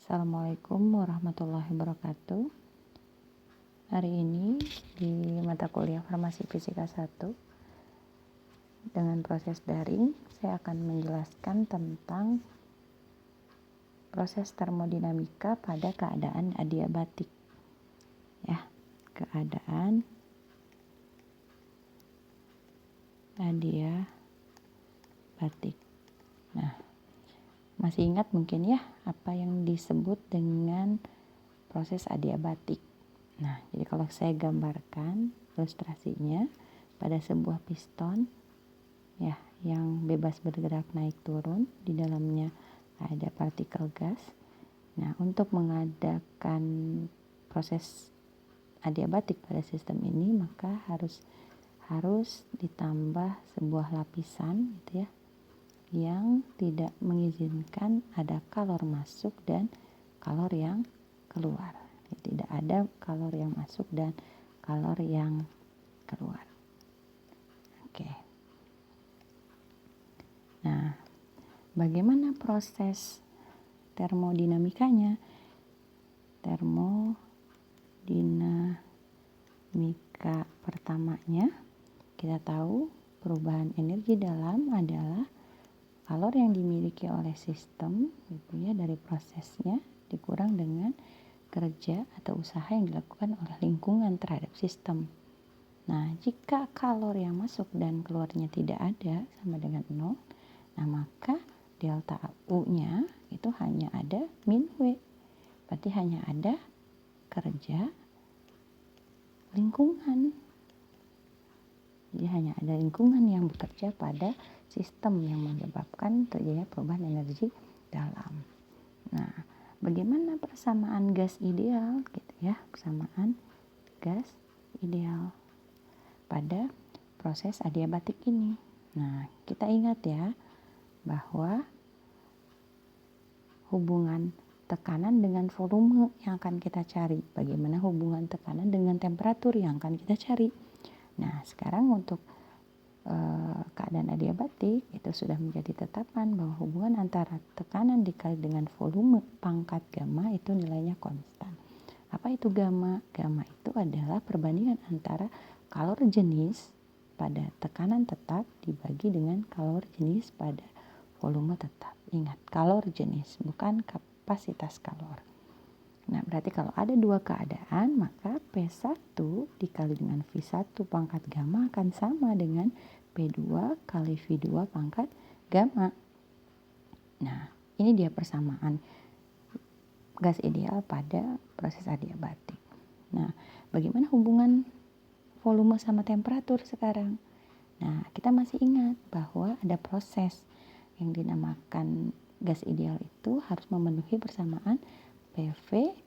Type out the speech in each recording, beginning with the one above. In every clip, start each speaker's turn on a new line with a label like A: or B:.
A: Assalamualaikum warahmatullahi wabarakatuh. Hari ini di mata kuliah Farmasi Fisika 1 dengan proses daring, saya akan menjelaskan tentang proses termodinamika pada keadaan adiabatik. Ya, keadaan adiabatik. Nah, masih ingat mungkin ya apa yang disebut dengan proses adiabatik. Nah, jadi kalau saya gambarkan ilustrasinya pada sebuah piston ya yang bebas bergerak naik turun, di dalamnya ada partikel gas. Nah, untuk mengadakan proses adiabatik pada sistem ini maka harus ditambah sebuah lapisan gitu ya yang tidak mengizinkan ada kalor masuk dan kalor yang keluar. Tidak ada kalor yang masuk dan kalor yang keluar. Oke. Nah, bagaimana proses termodinamikanya? Termodinamika pertamanya kita tahu perubahan energi dalam adalah kalor yang dimiliki oleh sistem gitu ya dari prosesnya dikurang dengan kerja atau usaha yang dilakukan oleh lingkungan terhadap sistem. Nah, jika kalor yang masuk dan keluarnya tidak ada sama dengan 0, nah maka delta U-nya itu hanya ada min W. Berarti hanya ada kerja lingkungan. Jadi hanya ada lingkungan yang bekerja pada sistem yang menyebabkan terjadinya perubahan energi dalam. Nah, bagaimana persamaan gas ideal gitu ya, persamaan gas ideal pada proses adiabatik ini. Nah, kita ingat ya bahwa hubungan tekanan dengan volume yang akan kita cari. Bagaimana hubungan tekanan dengan temperatur yang akan kita cari. Nah, sekarang untuk keadaan adiabatik itu sudah menjadi tetapan bahwa hubungan antara tekanan dikali dengan volume pangkat gamma itu nilainya konstan. Apa itu gamma? Gamma itu adalah perbandingan antara kalor jenis pada tekanan tetap dibagi dengan kalor jenis pada volume tetap. Ingat, kalor jenis bukan kapasitas kalor. Nah, berarti kalau ada dua keadaan, maka P1 dikali dengan V1 pangkat gamma akan sama dengan P2 kali V2 pangkat gamma. Nah, ini dia persamaan gas ideal pada proses adiabatik. Nah, bagaimana hubungan volume sama temperatur sekarang? Nah, kita masih ingat bahwa ada proses yang dinamakan gas ideal itu harus memenuhi persamaan PV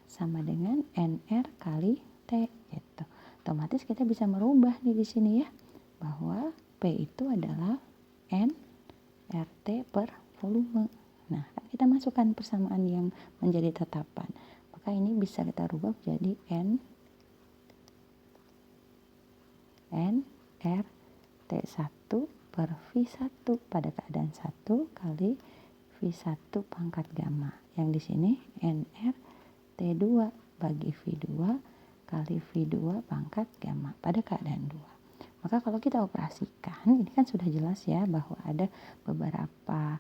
A: sama dengan NR kali T gitu. Otomatis kita bisa merubah nih di sini ya bahwa P itu adalah NRT per volume. Nah, kita masukkan persamaan yang menjadi tetapan. Maka ini bisa kita rubah jadi NRT1 per V1 pada keadaan 1 kali V1 pangkat gamma. Yang di sini NR T2 bagi V2 kali V2 pangkat gamma pada keadaan 2. Maka kalau kita operasikan, ini kan sudah jelas ya bahwa ada beberapa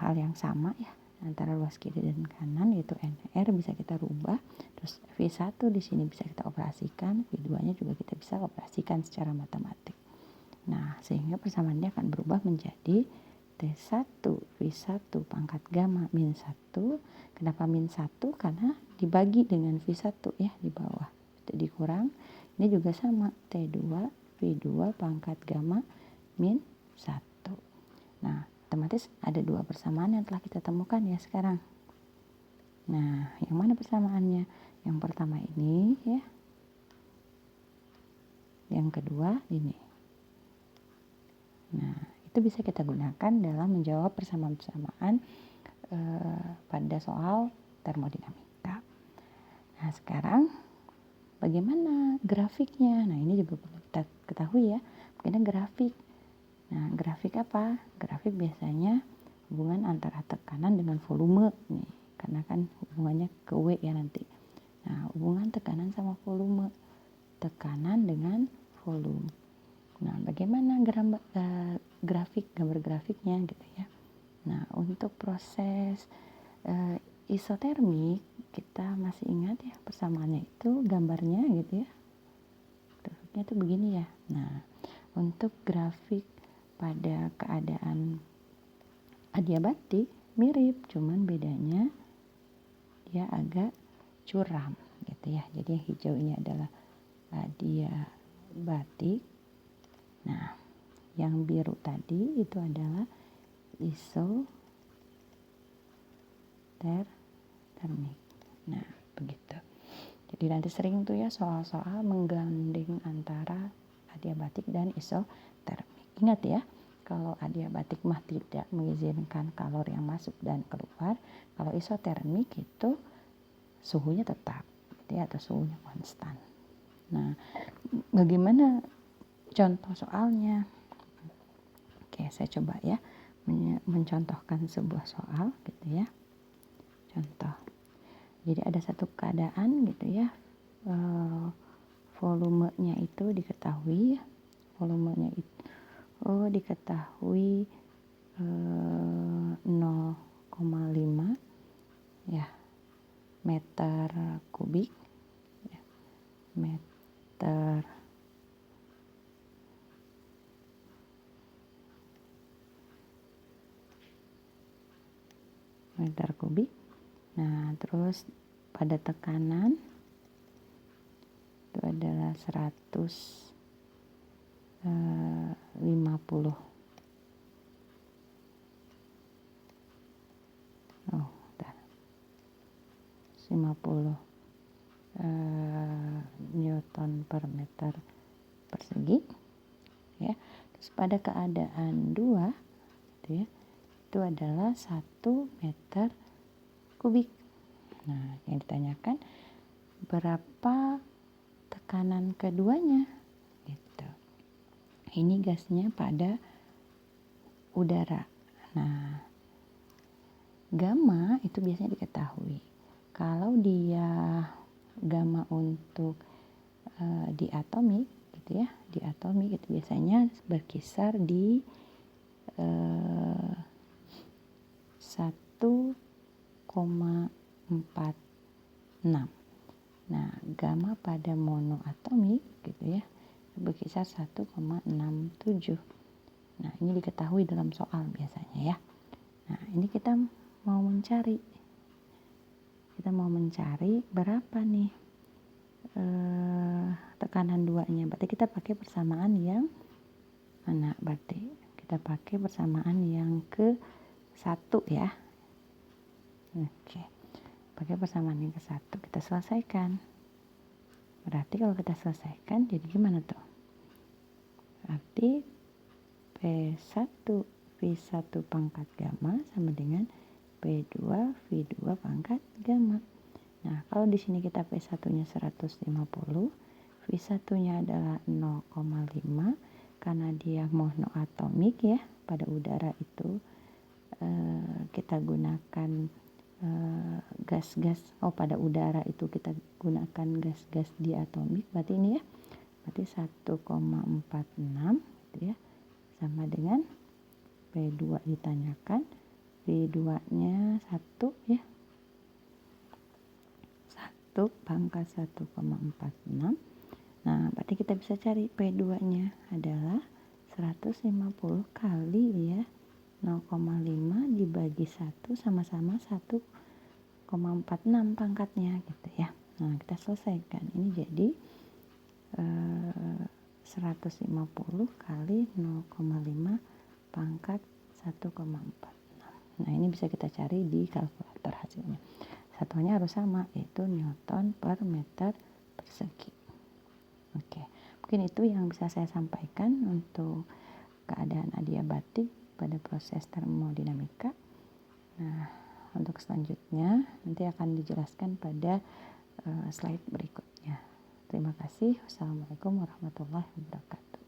A: hal yang sama ya antara ruas kiri dan kanan, yaitu NR bisa kita rubah, terus V1 di sini bisa kita operasikan, V2-nya juga kita bisa operasikan secara matematik. Nah, sehingga persamaannya akan berubah menjadi T1 V1 pangkat gamma min 1. Kenapa min 1? Karena dibagi dengan V1 ya di bawah. Itu dikurang. Ini juga sama T2 V2 pangkat gamma min 1. Nah, otomatis ada dua persamaan yang telah kita temukan ya sekarang. Nah, yang mana persamaannya? Yang pertama ini ya. Yang kedua ini. Nah, itu bisa kita gunakan dalam menjawab persamaan-persamaan pada soal termodinamika. Nah, sekarang bagaimana grafiknya? Nah, ini juga perlu kita ketahui ya. Bagaimana grafik? Nah, grafik apa? Grafik biasanya hubungan antara tekanan dengan volume nih, karena kan hubungannya ke W ya nanti. Nah, hubungan tekanan sama volume, tekanan dengan volume. Nah, bagaimana grafik, gambar grafiknya gitu ya. Nah, untuk proses isotermik, kita masih ingat ya persamaannya itu gambarnya gitu ya. Grafiknya tuh begini ya. Nah, untuk grafik pada keadaan adiabatik mirip, cuman bedanya dia agak curam gitu ya. Jadi yang hijau ini adalah adiabatik. Nah, yang biru tadi itu adalah isotermik. Nah, begitu. Jadi nanti sering tuh ya soal-soal menggandeng antara adiabatik dan isotermik. Ingat ya, kalau adiabatik mah tidak mengizinkan kalori yang masuk dan keluar. Kalau isotermik itu suhunya tetap, gitu ya, atau suhunya konstan. Nah, bagaimana contoh soalnya? Oke, saya coba ya mencontohkan sebuah soal gitu ya. Contoh. Jadi ada satu keadaan gitu ya. Volumenya itu diketahui, diketahui 0,5 ya meter kubik ya, meter kubik. Nah, terus pada tekanan itu adalah 150 Newton per meter persegi ya. Terus pada keadaan 2 gitu ya, itu adalah 1 meter kubik. Nah, yang ditanyakan berapa tekanan keduanya gitu. Ini gasnya pada udara. Nah, gamma itu biasanya diketahui. Kalau dia gamma untuk diatomik gitu ya, diatomik itu biasanya berkisar di 1,46. Nah, gamma pada monoatomik gitu ya berkisar 1,67. Nah, ini diketahui dalam soal biasanya ya. Nah, ini kita mau mencari berapa nih tekanan 2-nya. Berarti kita pakai persamaan yang mana? Berarti kita pakai persamaan yang ke 1 ya. Oke. Pakai persamaan yang ke 1 kita selesaikan. Berarti kalau kita selesaikan jadi gimana tuh? Berarti P1 V1 pangkat gamma sama dengan P2 V2 pangkat gamma. Nah, kalau di sini kita P1-nya 150, V1-nya adalah 0,5 karena dia monoatomik ya. Pada udara itu kita gunakan gas-gas. Pada udara itu kita gunakan gas-gas diatomik. Berarti ini ya. Berarti 1,46 gitu ya. Sama dengan P2 ditanyakan, V2-nya 1 ya. 1 pangkat 1,46. Nah, berarti kita bisa cari P2-nya adalah 150 kali ya 0,5 dibagi 1 sama-sama 1,46 pangkatnya gitu ya. Nah, kita selesaikan. Ini jadi 150 kali 0,5 pangkat 1,46. Nah, ini bisa kita cari di kalkulator hasilnya. Satuannya harus sama, yaitu Newton per meter persegi. Oke, mungkin itu yang bisa saya sampaikan untuk keadaan adiabatik pada proses termodinamika. Nah, untuk selanjutnya nanti akan dijelaskan pada slide berikutnya. Terima kasih. Wassalamualaikum warahmatullahi wabarakatuh.